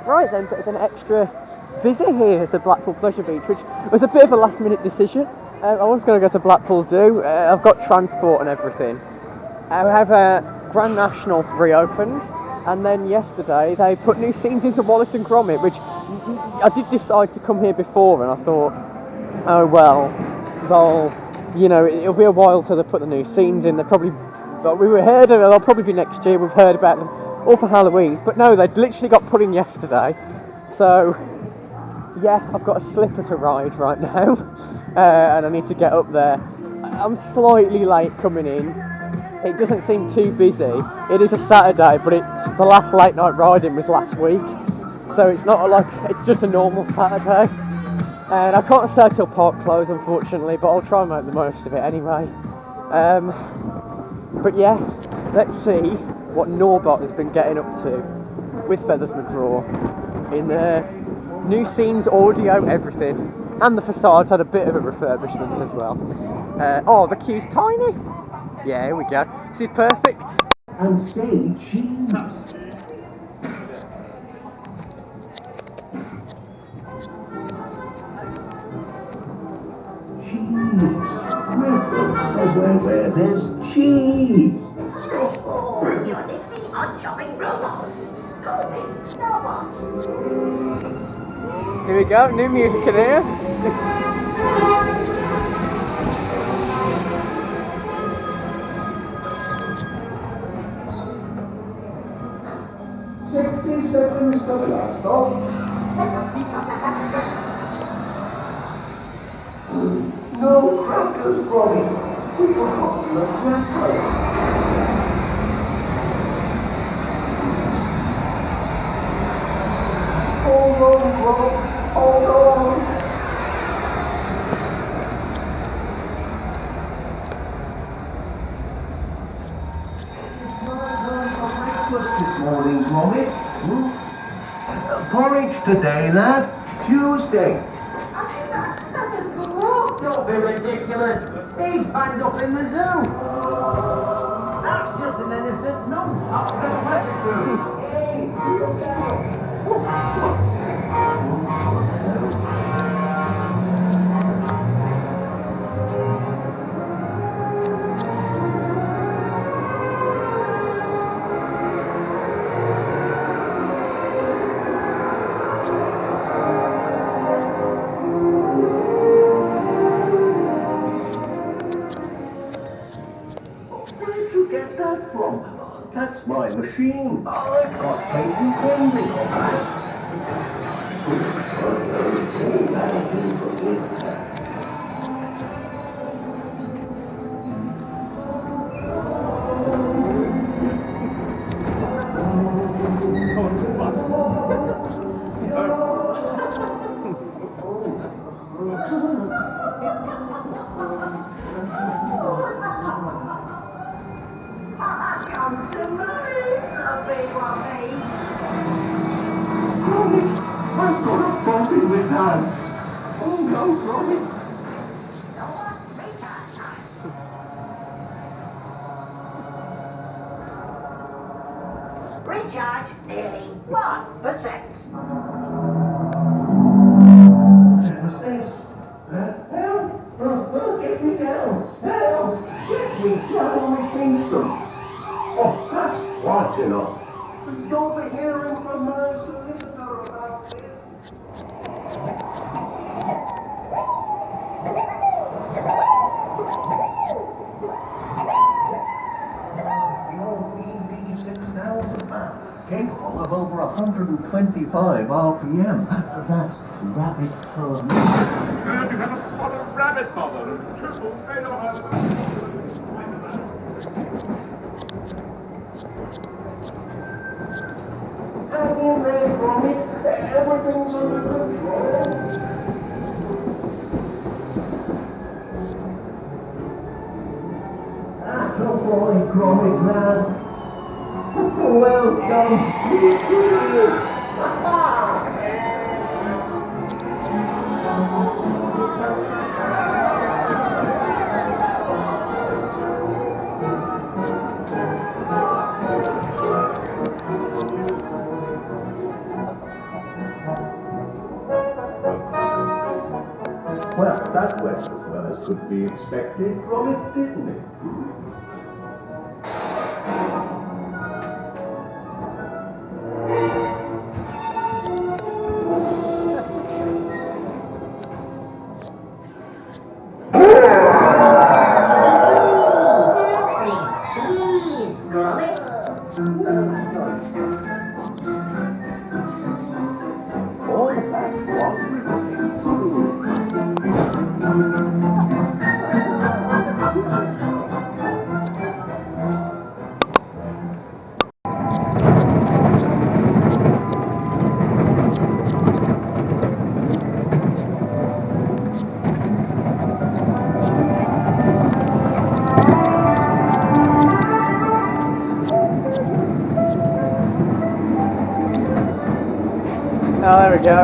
Right then, bit of an extra visit here to Blackpool Pleasure Beach, which was a bit of a last minute decision. I was going to go to Blackpool Zoo. I've got transport and everything. However, Grand National reopened, and then yesterday they put new scenes into Wallace and Gromit, which I did decide to come here before, and I thought, oh well, it'll be a while till they put the new scenes in. They'll probably be next year. We've heard about them all for Halloween, but no, they literally got put in yesterday. So yeah, I've got a slipper to ride right now, and I need to get up there. I'm slightly late coming in. It doesn't seem too busy. It is a Saturday, but it's the last late night riding was last week, so it's not like it's just a normal Saturday. And I can't stay till park close, unfortunately, but I'll try and make the most of it anyway. But yeah, let's see what Norbot has been getting up to with Feathers McGraw in the new scenes, audio, everything, and the facades had a bit of a refurbishment as well. Oh, the queue's tiny. Yeah, here we go. This is perfect. And say cheese. Welcome somewhere where there's cheese. You're listening on Chopping Robot. Call me Robot. Here we go, new music in here. Seconds to the last stop. No crackers, Robbie. We forgot the crackers. Hold on, Rob. Hold on. It's my turn for breakfast this morning, Robbie. Porridge today, lad. Tuesday. Don't be ridiculous. He's banged up in the zoo. That's just an innocent nump up the pleasure cruise. Hey, look out. That's my machine. I've got patent pending on that. Come to me, lovely Robbie. Robbie, I've got a body with hands. Oh no, Robbie. Recharge time. Recharge nearly 1%. What's this? Help! Get me down! Help! Get me down, Kingston! Oh, that's quite enough. You'll be hearing from my solicitor about this. The old BB6000 man, capable of over 125 RPM. That's rapid fun. And you have a spotted rabbit bubble. Triple fatal. Hang in there, Gromit. Everything's under control. Ah, good boy, Gromit, man. Well done. Well, that went as well as could be expected from it, didn't it? Cheese, Gromit. All that was Oh, there we go.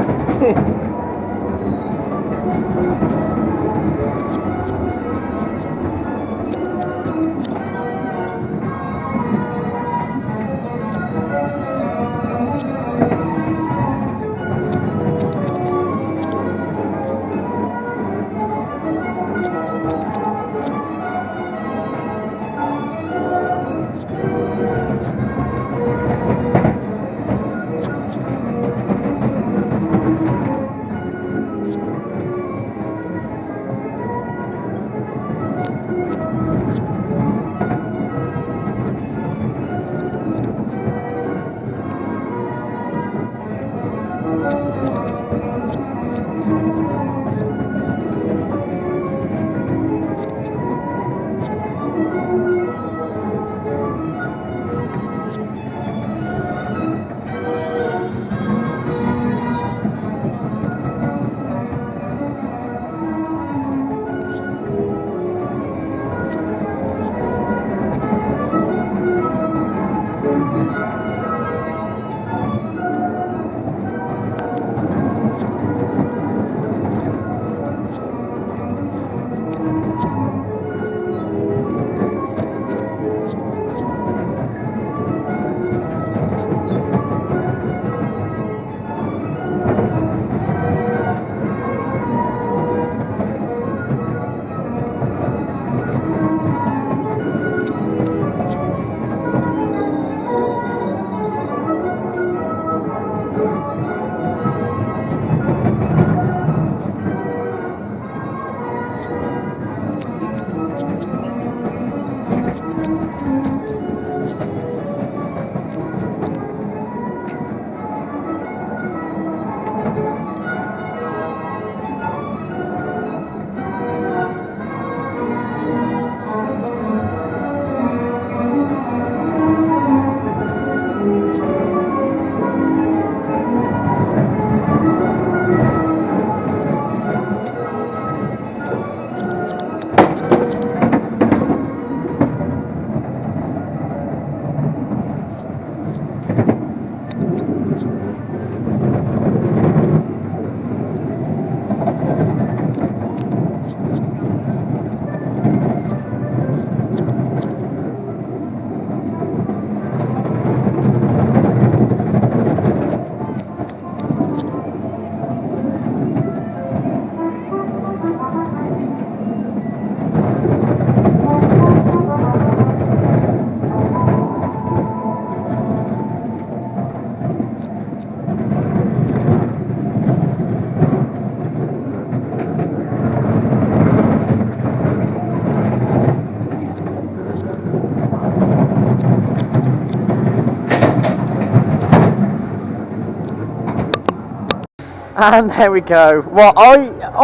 And there we go. Well,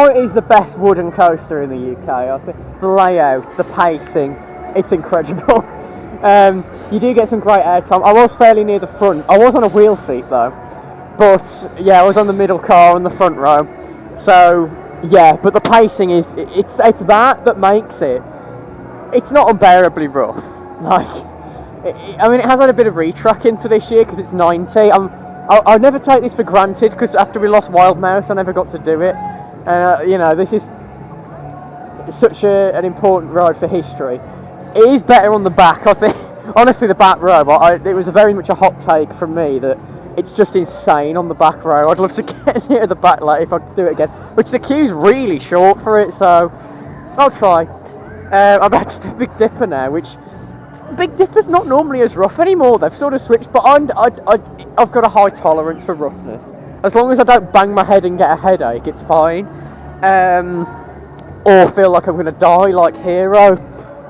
it is the best wooden coaster in the UK. I think the layout, the pacing, it's incredible. You do get some great airtime. I was fairly near the front. I was on a wheel seat though, but yeah, I was on the middle car in the front row. So yeah, but the pacing is it's that makes it. It's not unbearably rough. Like, I mean, it has had a bit of retracking for this year because it's 90. I'll never take this for granted because after we lost Wild Mouse, I never got to do it. You know, this is such an important ride for history. It is better on the back, I think. Honestly, the back row, it was very much a hot take from me that it's just insane on the back row. I'd love to get near the back like if I could do it again, which the queue's really short for it, so I'll try. I'm about to do Big Dipper now, which Big Dipper's not normally as rough anymore. They've sort of switched, but I've got a high tolerance for roughness. As long as I don't bang my head and get a headache, it's fine. Or feel like I'm going to die like Hero.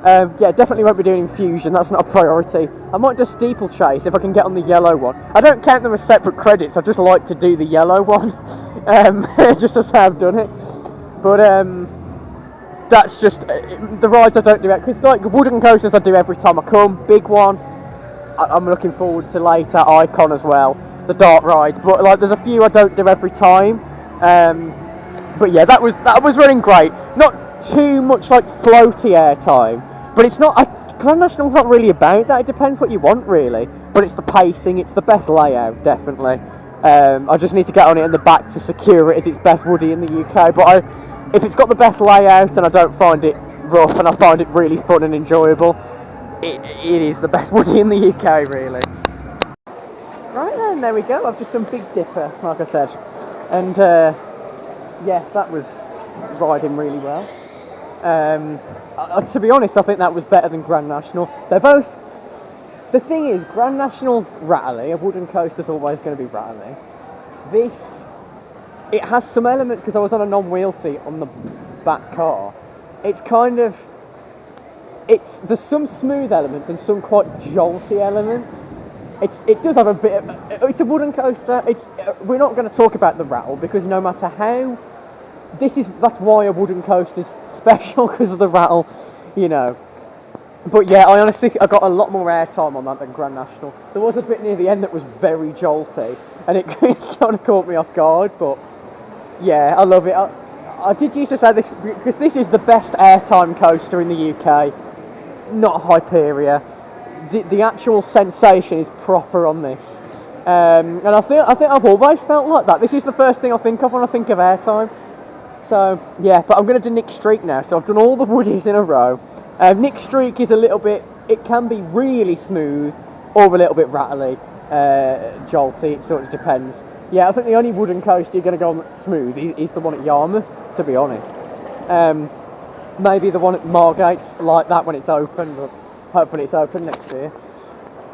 Yeah, definitely won't be doing Infusion, that's not a priority. I might do Steeple Chase if I can get on the yellow one. I don't count them as separate credits, I just like to do the yellow one. Just as I've done it. But that's just the rides I don't do it, because like wooden coasters I do every time I come. Big one, I'm looking forward to later. Icon as well, the dart rides. But like there's a few I don't do every time. But yeah, that was running great. Not too much like floaty airtime, but it's not. Grand National's not really about that. It depends what you want, really. But it's the pacing. It's the best layout, definitely. I just need to get on it in the back to secure it as its best Woody in the UK. But if it's got the best layout and I don't find it rough and I find it really fun and enjoyable, it is the best Woody in the UK, really. Right then, there we go. I've just done Big Dipper, like I said, and yeah, that was riding really well. To be honest, I think that was better than Grand National. They're both. The thing is, Grand National's rattly. A wooden coaster's always going to be rattly. It has some element, because I was on a non-wheel seat on the back car. It's kind of. There's some smooth elements and some quite jolty elements. It does have a bit of, it's a wooden coaster. We're not going to talk about the rattle, because no matter how, that's why a wooden coaster's special, because of the rattle, you know. But yeah, I got a lot more airtime on that than Grand National. There was a bit near the end that was very jolty, and it kind of caught me off guard, but yeah, I love it. I did used to say this, because this is the best airtime coaster in the UK, not Hyperia. The actual sensation is proper on this, and I think I've always felt like that. This is the first thing I think of when I think of airtime. So yeah, but I'm going to do Nick Streak now. So I've done all the Woodies in a row. Nick Streak is a little bit. It can be really smooth or a little bit rattly, jolty. It sort of depends. Yeah, I think the only wooden coaster you're going to go on that's smooth is the one at Yarmouth, to be honest. Maybe the one at Margate's like that when it's open, but hopefully it's open next year.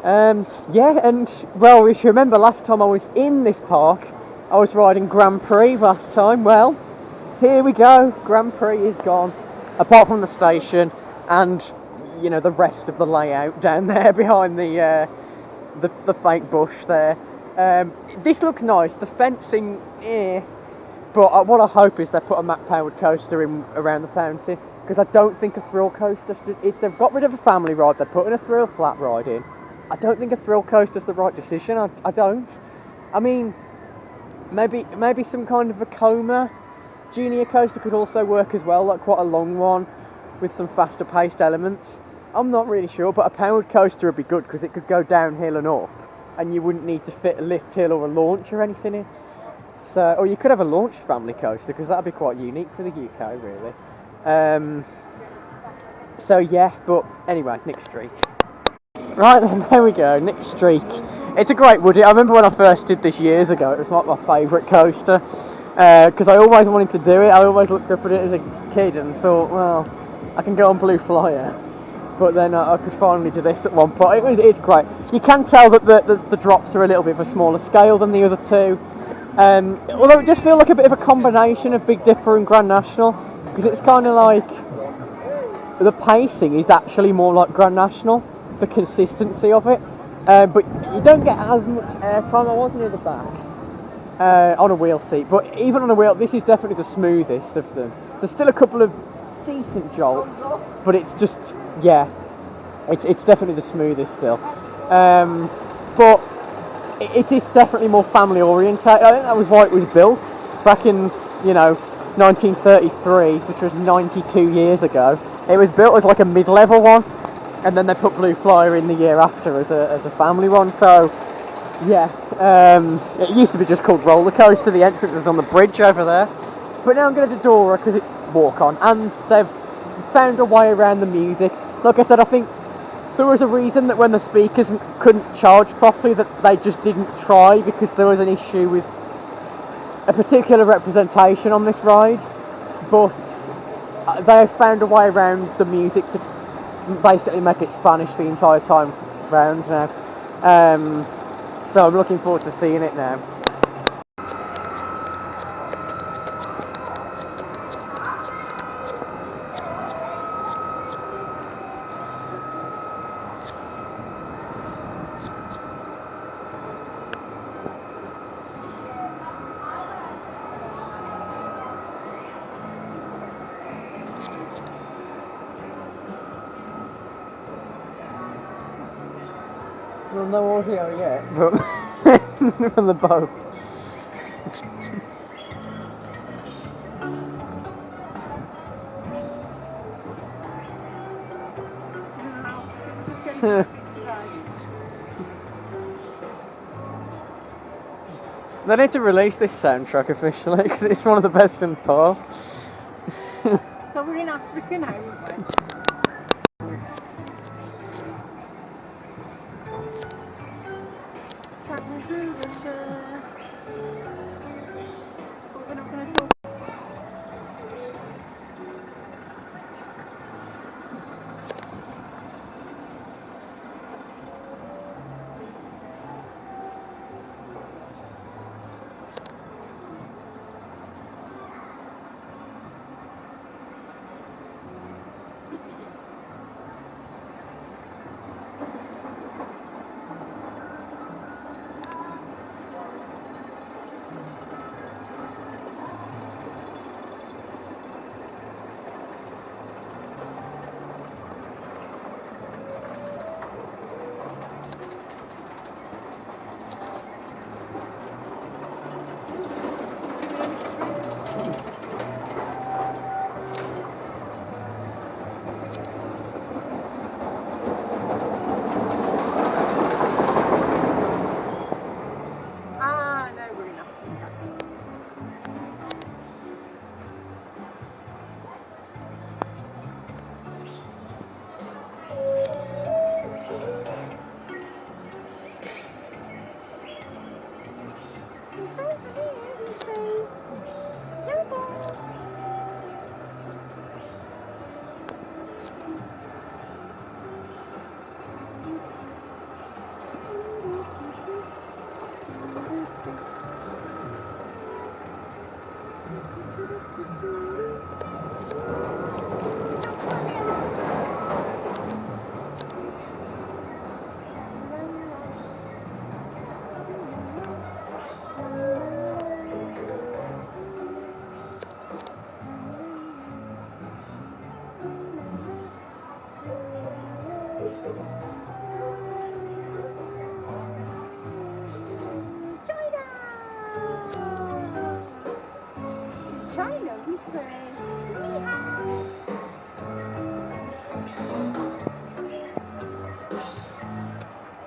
Yeah, and well, if you remember last time I was in this park, I was riding Grand Prix last time. Well, here we go. Grand Prix is gone, apart from the station and you know the rest of the layout down there behind the fake bush there. This looks nice. The fencing, but what I hope is they put a Mac-powered coaster in around the fountain, because I don't think a thrill coaster. If they've got rid of a family ride, they're putting a thrill flat ride in. I don't think a thrill coaster's the right decision. I don't. I mean, maybe some kind of a Coma junior coaster could also work as well, like quite a long one with some faster paced elements. I'm not really sure, but a powered coaster would be good, because it could go downhill and up, and you wouldn't need to fit a lift hill or a launch or anything in. So, or you could have a launched family coaster, because that'd be quite unique for the UK, really. So yeah, but anyway, Nick Streak. Right then, there we go, Nick Streak. It's a great Woody. I remember when I first did this years ago, it was like my favourite coaster, because I always wanted to do it. I always looked up at it as a kid and thought, well, I can go on Blue Flyer. But then I could finally do this at one point. It's great. You can tell that the drops are a little bit of a smaller scale than the other two. Although it does feel like a bit of a combination of Big Dipper and Grand National, because it's kind of like the pacing is actually more like Grand National, the consistency of it, but you don't get as much airtime. I was near the back on a wheel seat, but even on a wheel, this is definitely the smoothest of them. There's still a couple of decent jolts, but it's just, yeah, it's definitely the smoothest still. But it is definitely more family orientated. I think that was why it was built back in, 1933, which was 92 years ago. It was built as like a mid-level one, and then they put Blue Flyer in the year after as a family one. So yeah, it used to be just called Roller Coaster. The entrance is on the bridge over there, but now I'm going to do Dora because it's walk on, and they've found a way around the music. Like I said, I think there was a reason that when the speakers couldn't charge properly that they just didn't try because there was an issue with a particular representation on this ride, but they found a way around the music to basically make it Spanish the entire time round now. So I'm looking forward to seeing it now. Well, no audio yet, but from the boat. They need to release this soundtrack officially because it's one of the best in the park. So we're in Africa now, aren't we? But we're not going to talk. China, we say.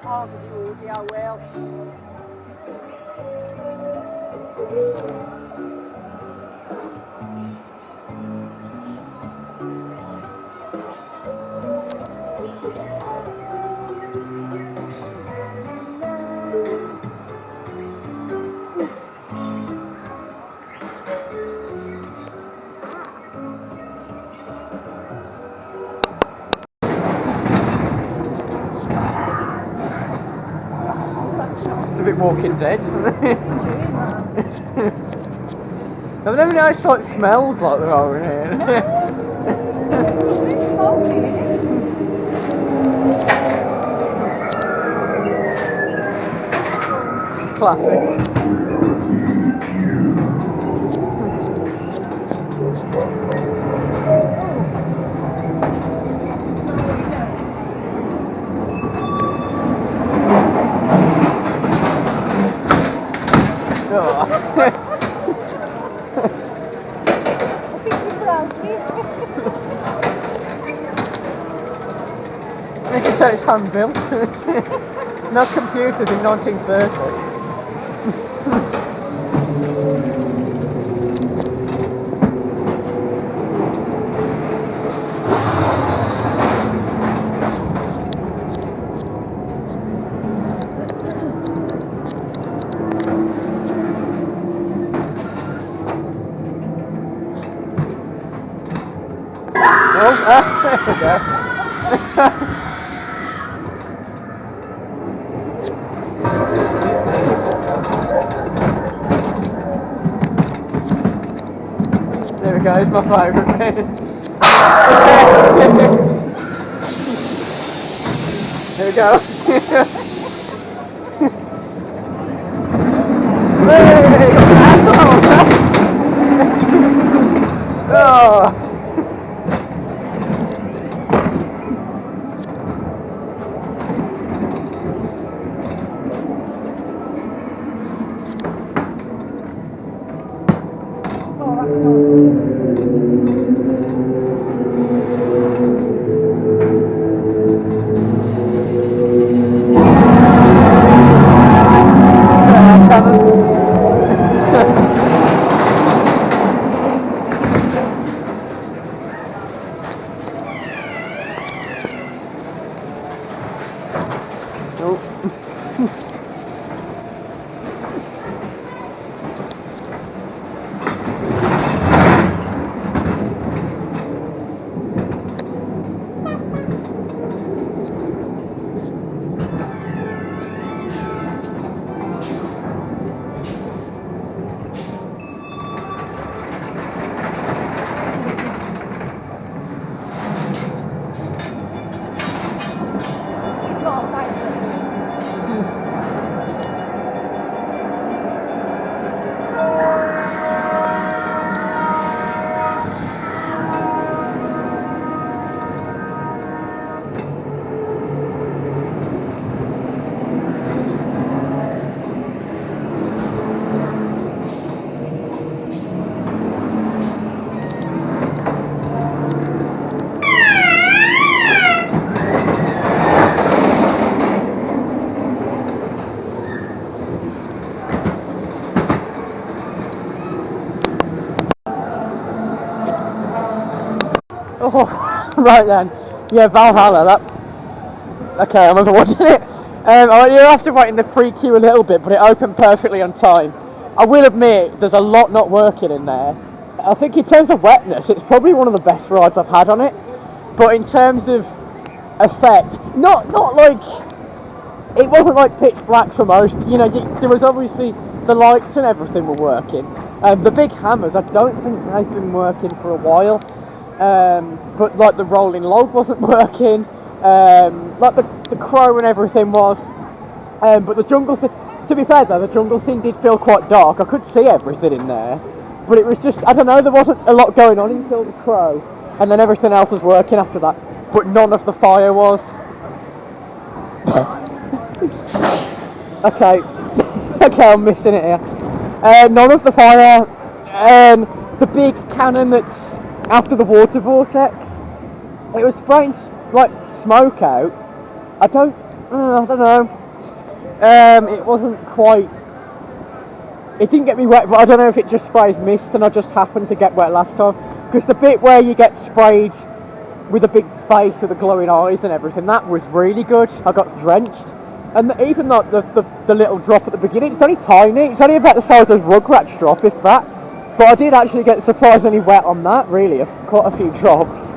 Oh, the audio well. It's a bit Walking Dead, isn't it? I've never noticed like smells like there are in here. Classic. You can tell it's hand built. No computers in 1930. There we go, it's my favourite bit. There we go. Hey, oh. Oh, right then. Yeah, Valhalla, that... Okay, I remember watching it. You have to wait in the pre-queue a little bit, but it opened perfectly on time. I will admit, there's a lot not working in there. I think in terms of wetness, it's probably one of the best rides I've had on it. But in terms of effect, not like... It wasn't like pitch black for most. You know, there was obviously... The lights and everything were working. The big hammers, I don't think they've been working for a while. But like the rolling log wasn't working, like the crow and everything was, but the jungle scene, to be fair though, the jungle scene did feel quite dark. I could see everything in there, but it was just, I don't know, there wasn't a lot going on until the crow, and then everything else was working after that, but none of the fire was. Okay, I'm missing it here. None of the fire, the big cannon that's after the water vortex, it was spraying like smoke out. I don't know. It wasn't quite. It didn't get me wet, but I don't know if it just sprays mist and I just happened to get wet last time. Because the bit where you get sprayed with a big face with the glowing eyes and everything, that was really good. I got drenched, and even like the little drop at the beginning, it's only tiny. It's only about the size of Rugrats drop, if that. But I did actually get surprisingly wet on that, really, quite a few drops.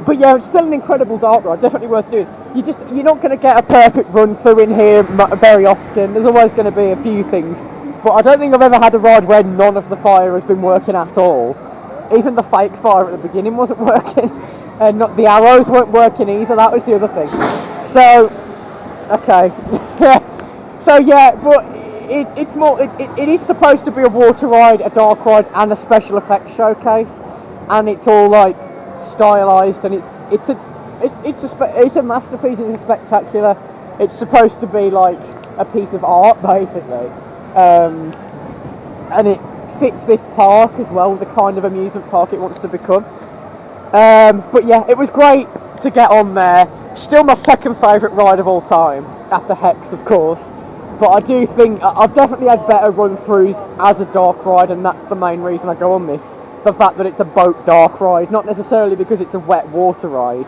But yeah, it's still an incredible dark ride, definitely worth doing. You're not going to get a perfect run through in here very often. There's always going to be a few things. But I don't think I've ever had a ride where none of the fire has been working at all. Even the fake fire at the beginning wasn't working. And not the arrows weren't working either, that was the other thing. So, okay. So yeah, but... It is supposed to be a water ride, a dark ride, and a special effects showcase, and it's all like stylized, and it's a masterpiece. It's a spectacular. It's supposed to be like a piece of art, basically, and it fits this park as well, the kind of amusement park it wants to become. But yeah, it was great to get on there. Still my second favourite ride of all time, after Hex, of course. But I do think I've definitely had better run-throughs as a dark ride, and that's the main reason I go on this. The fact that it's a boat dark ride, not necessarily because it's a wet water ride.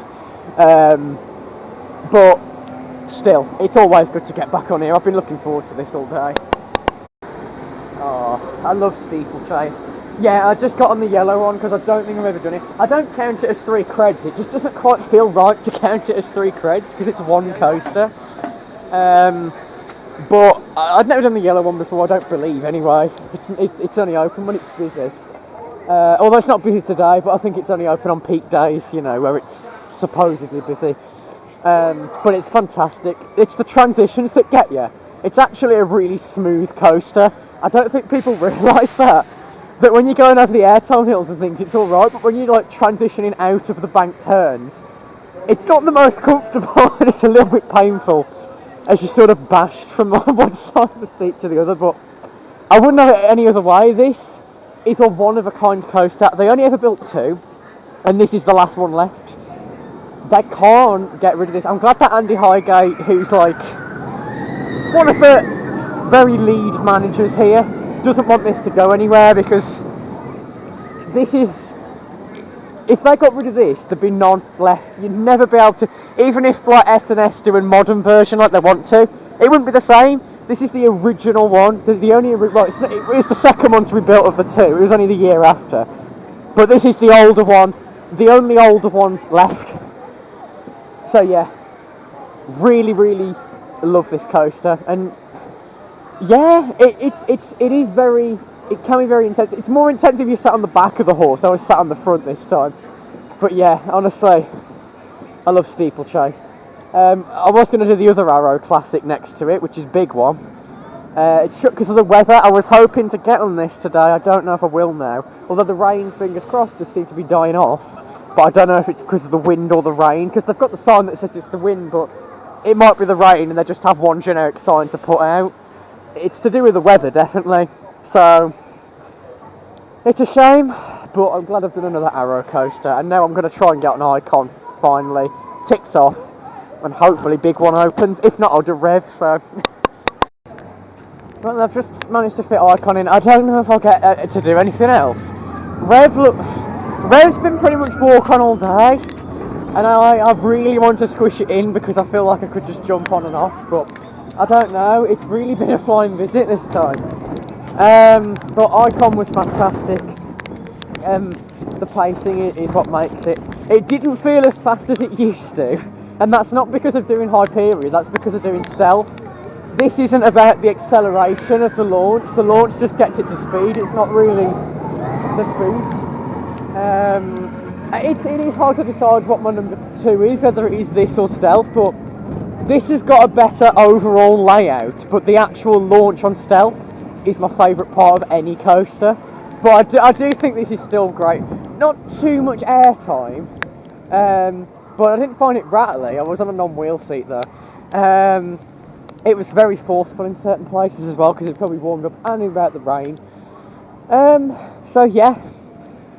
But still, it's always good to get back on here. I've been looking forward to this all day. Oh, I love Steeple Chase. Yeah, I just got on the yellow one because I don't think I've ever done it. I don't count it as 3 creds. It just doesn't quite feel right to count it as 3 creds because it's one coaster. But I'd never done the yellow one before. I don't believe anyway. It's only open when it's busy. Although it's not busy today, but I think it's only open on peak days. You know, where it's supposedly busy. But it's fantastic. It's the transitions that get you. It's actually a really smooth coaster. I don't think people realise that when you're going over the airtime hills and things, it's alright, but when you're like transitioning out of the bank turns, it's not the most comfortable and it's a little bit painful as you're sort of bashed from one side of the seat to the other, but I wouldn't have it any other way. This is a one-of-a-kind coaster. They only ever built 2, and this is the last one left. They can't get rid of this. I'm glad that Andy Highgate, who's like one of the very lead managers here, doesn't want this to go anywhere, because this is, if they got rid of this, there'd be none left. You'd never be able to, even if like S&S do a modern version like they want to, it wouldn't be the same. This is the original one. There's the only, well, it's the second one to be built of the 2. It was only the year after, but this is the older one, the only older one left. So yeah, really love this coaster, and yeah, it is very, it can be very intense. It's more intense if you sat on the back of the horse. I was sat on the front this time, but yeah, honestly, I love Steeple Chase. I was going to do the other Arrow Classic next to it, which is big one. It's shut because of the weather. I was hoping to get on this today. I don't know if I will now, although the rain, fingers crossed, does seem to be dying off. But I don't know if it's because of the wind or the rain, because they've got the sign that says it's the wind, but it might be the rain and they just have one generic sign to put out. It's to do with the weather, definitely. So, it's a shame, but I'm glad I've done another Arrow coaster, and now I'm going to try and get an Icon, finally, ticked off, and hopefully big one opens. If not, I'll do Rev, so... Well, I've just managed to fit Icon in. I don't know if I'll get to do anything else. Rev's been pretty much walk on all day, and I really want to squish it in because I feel like I could just jump on and off, but I don't know. It's really been a flying visit this time. But Icon was fantastic. The pacing is what makes it. It didn't feel as fast as it used to, and that's not because of doing Hyperion, that's because of doing Stealth. This isn't about the acceleration of the launch. The launch just gets it to speed. It's not really the boost. It is hard to decide what my number 2 is, whether it is this or Stealth, but this has got a better overall layout, but the actual launch on Stealth is my favourite part of any coaster. But I do think this is still great. Not too much airtime, but I didn't find it rattly. I was on a non-wheel seat though. It was very forceful in certain places as well, because it probably warmed up and about the rain. So yeah,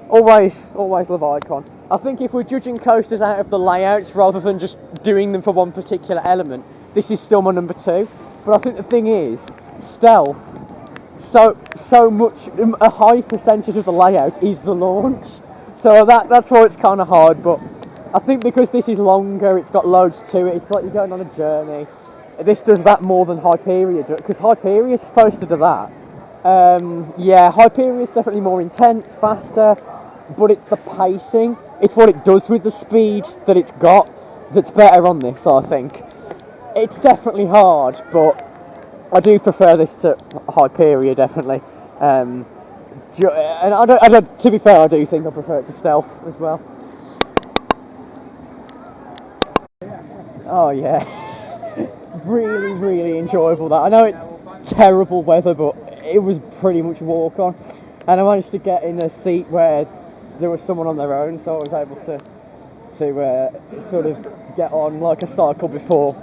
always love Icon. I think if we're judging coasters out of the layouts rather than just doing them for one particular element, this is still my number 2. But I think the thing is, Stealth, so much, a high percentage of the layout is the launch. So that's why it's kind of hard, but I think because this is longer, it's got loads to it, it's like you're going on a journey. This does that more than Hyperion does, because Hyperion is supposed to do that. Yeah, Hyperion is definitely more intense, faster, but it's the pacing, it's what it does with the speed that it's got that's better on this, I think. It's definitely hard, but I do prefer this to Hyperion, definitely. And to be fair, I do think I prefer it to Stealth as well. Oh yeah. Really enjoyable that. I know it's terrible weather, but it was pretty much walk on, and I managed to get in a seat where there was someone on their own, so I was able to sort of get on like a cycle before.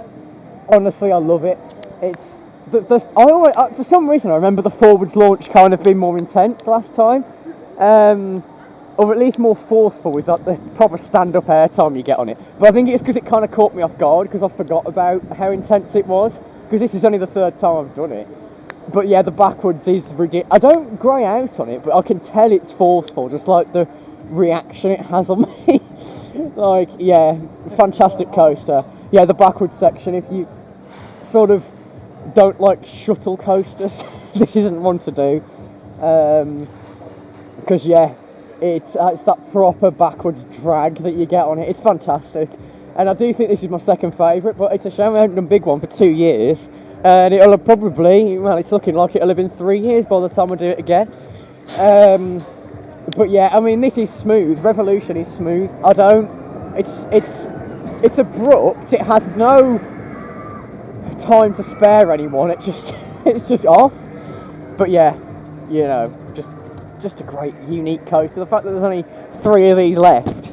Honestly, I love it. It's for some reason I remember the forwards launch kind of being more intense last time, or at least more forceful with like the proper stand-up airtime you get on it. But I think it's because it kind of caught me off guard because I forgot about how intense it was, because this is only the 3rd time I've done it. But yeah, the backwards is ridiculous. I don't grey out on it, but I can tell it's forceful, just like the reaction it has on me. Like, yeah, fantastic coaster. Yeah, the backwards section, if you sort of don't like shuttle coasters, this isn't one to do. Because yeah, it's that proper backwards drag that you get on it. It's fantastic, and I do think this is my second favourite. But it's a shame I haven't done Big One for 2 years, and it'll have probably, well, it's looking like it'll have been 3 years by the time I do it again. But yeah, I mean, this is smooth. Revolution is smooth. It's abrupt. It has no time to spare anyone. It's just off. But yeah, you know, just a great, unique coaster. The fact that there's only 3 of these left,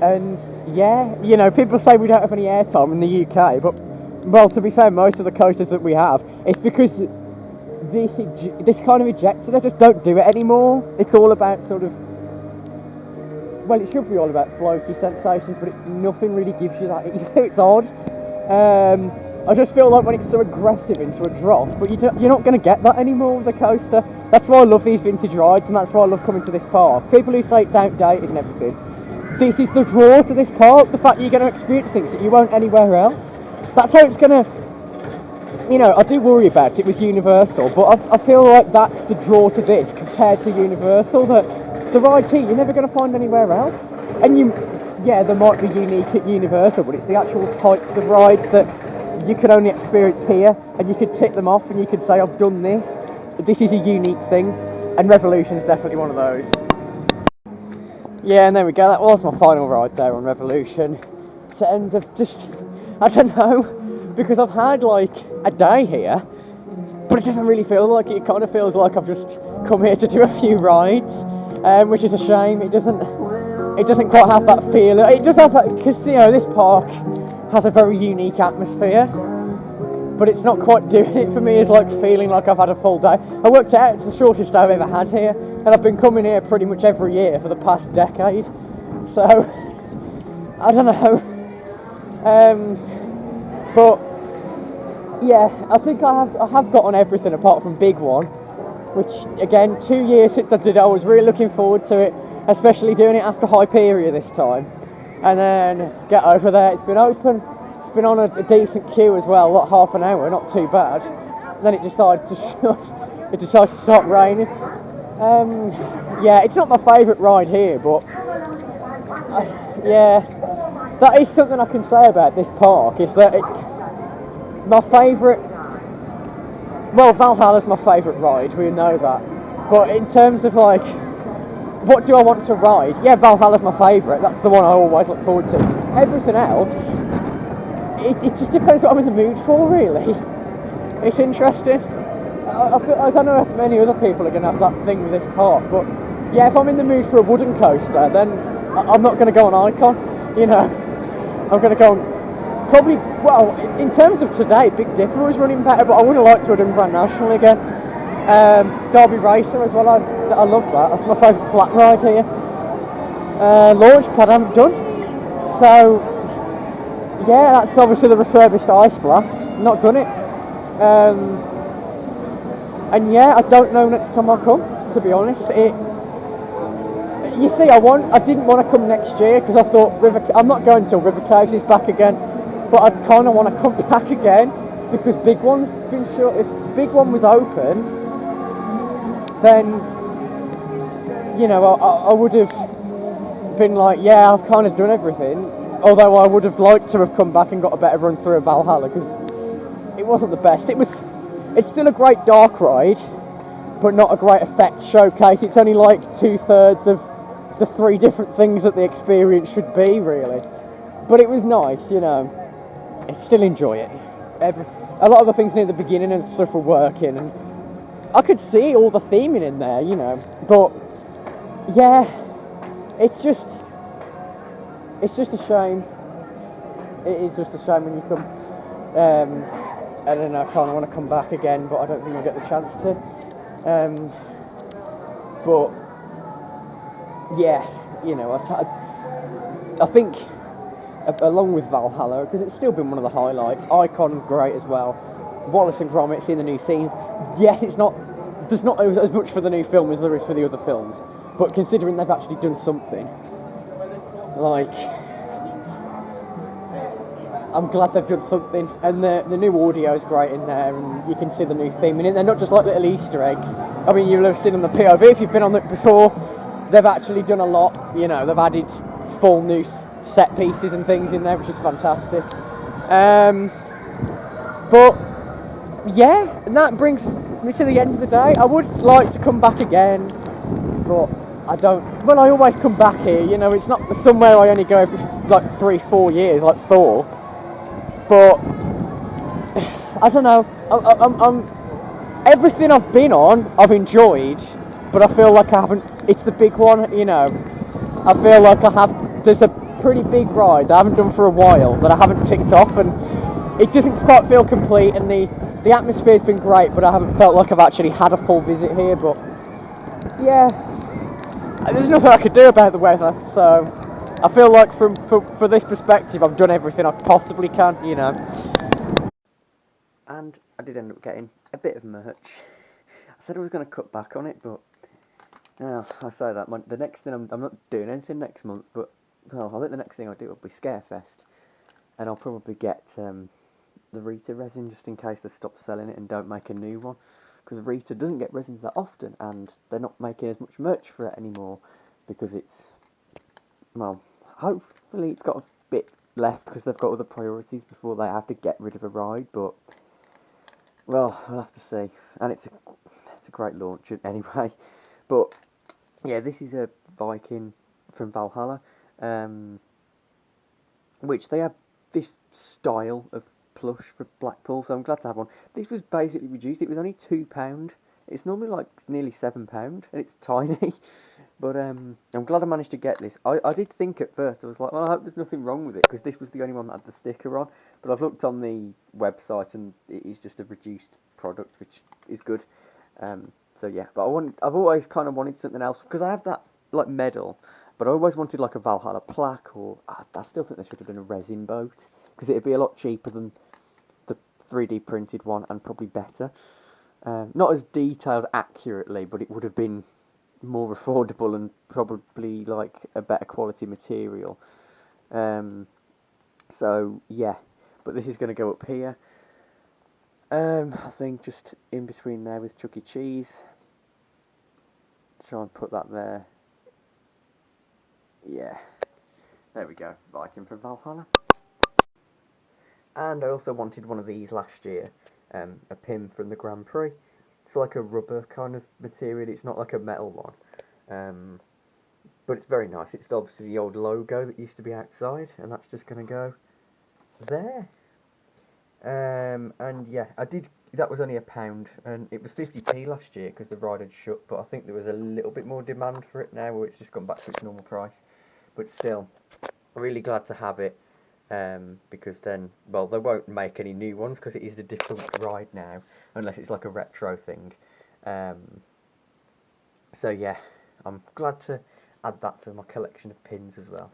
and yeah, you know, people say we don't have any airtime in the UK, but well, to be fair, most of the coasters that we have, it's because this kind of ejector, they just don't do it anymore. It's all about sort of, well, it should be all about floaty sensations, but nothing really gives you that either. It's odd. I just feel like when it's so aggressive into a drop, but you're not going to get that anymore with a coaster. That's why I love these vintage rides, and that's why I love coming to this park. People who say it's outdated and everything, this is the draw to this park, the fact that you're going to experience things that you won't anywhere else. That's how it's going to, you know, I do worry about it with Universal, but I feel like that's the draw to this compared to Universal, that the rides here you're never going to find anywhere else. And yeah, they might be unique at Universal, but it's the actual types of rides that you can only experience here, and you could tick them off and you could say, I've done this. This is a unique thing, and Revolution's definitely one of those. Yeah, and there we go, that was my final ride there on Revolution. To end of just, I don't know, because I've had like a day here, but it doesn't really feel like it. It kind of feels like I've just come here to do a few rides, which is a shame. It doesn't quite have that feel. It does have that, because, you know, this park has a very unique atmosphere, but it's not quite doing it for me. It's like feeling like I've had a full day. I worked out it's the shortest day I've ever had here, and I've been coming here pretty much every year for the past decade, so I don't know. But yeah, I think I have got on everything apart from Big One, which again, 2 years since I did it. I was really looking forward to it, especially doing it after Hyperia this time. And then get over there, it's been open, it's been on a decent queue as well, like half an hour, not too bad. And then it decided to shut, it decides to start raining. Yeah, it's not my favourite ride here, but yeah, that is something I can say about this park, is that my favourite, well, Valhalla's my favourite ride, we know that. But in terms of like, what do I want to ride? Yeah, Valhalla's my favourite. That's the one I always look forward to. Everything else, it just depends what I'm in the mood for, really. It's interesting. I don't know if many other people are going to have that thing with this park, but yeah, if I'm in the mood for a wooden coaster, then I'm not going to go on Icon. You know, I'm going to go on probably. Well, in terms of today, Big Dipper was running better, but I would have liked to have done Grand National again. Derby Racer as well, I love that. That's my favourite flat ride here. Launchpad I haven't done, so yeah, that's obviously the refurbished Ice Blast. Not done it, and yeah, I don't know next time I come, to be honest. You see, I didn't want to come next year because I thought I'm not going till River Caves is back again, but I kind of want to come back again because Big One's been shut. If Big One was open, then, you know, I would have been like, yeah, I've kind of done everything. Although I would have liked to have come back and got a better run through of Valhalla, because it wasn't the best. It's still a great dark ride, but not a great effect showcase. It's only like 2/3 of the 3 different things that the experience should be, really. But it was nice, you know. I still enjoy it. A lot of the things near the beginning and stuff were working, and I could see all the theming in there, you know, but yeah, it's just a shame. It is just a shame when you come, I don't know, I kind of want to come back again, but I don't think I'll get the chance to. But yeah, you know, I think along with Valhalla, because it's still been one of the highlights. Icon, great as well. Wallace and Gromit, seeing the new scenes. Yes, there's not as much for the new film as there is for the other films, but considering they've actually done something, like, I'm glad they've done something, and the new audio is great in there, and you can see the new theme in it. They're not just like little Easter eggs. I mean, you'll have seen on the POV if you've been on it before. They've actually done a lot. You know, they've added full new set pieces and things in there, which is fantastic. But yeah, and that brings me to the end of the day. I would like to come back again, but I don't. Well, I always come back here. You know, it's not somewhere I only go every like 3-4 years, like 4. But I don't know. I'm everything I've been on, I've enjoyed, but I feel like I haven't. It's the big one, you know. I feel like I have. There's a pretty big ride I haven't done for a while that I haven't ticked off, and it doesn't quite feel complete. And the atmosphere's been great, but I haven't felt like I've actually had a full visit here. But yeah, there's nothing I could do about the weather, so I feel like for this perspective, I've done everything I possibly can, you know. And I did end up getting a bit of merch. I said I was going to cut back on it, but I say that the next thing I'm not doing anything next month, but well, I think the next thing I'll do will be Scarefest, and I'll probably get the Rita resin just in case they stop selling it and don't make a new one, because Rita doesn't get resins that often, and they're not making as much merch for it anymore because it's, well, hopefully it's got a bit left because they've got other priorities before they have to get rid of a ride, but well, we'll have to see. And it's a great launch anyway. But yeah, this is a Viking from Valhalla, which they have this style of plush for Blackpool, so I'm glad to have one. This was basically reduced. It was only £2. It's normally like nearly £7, and it's tiny. But I'm glad I managed to get this. I did think at first, I was like, well, I hope there's nothing wrong with it, because this was the only one that had the sticker on. But I've looked on the website, and it is just a reduced product, which is good. So yeah, but I've always kind of wanted something else, because I have that like medal, but I always wanted like a Valhalla plaque, or I still think there should have been a resin boat, because it'd be a lot cheaper than the 3D printed one, and probably better. Not as detailed accurately, but it would have been more affordable and probably like a better quality material. So yeah, but this is going to go up here. I think just in between there with Chuck E. Cheese. Try and put that there. Yeah, there we go. Viking from Valhalla. And I also wanted one of these last year, a pin from the Grand Prix. It's like a rubber kind of material, it's not like a metal one. But it's very nice. It's obviously the old logo that used to be outside, and that's just going to go there. And yeah, that was only £1, and it was 50p last year because the ride had shut, but I think there was a little bit more demand for it now, where it's just gone back to its normal price. But still, really glad to have it, because then, well, they won't make any new ones because it is a different ride now, unless it's like a retro thing. So yeah, I'm glad to add that to my collection of pins as well.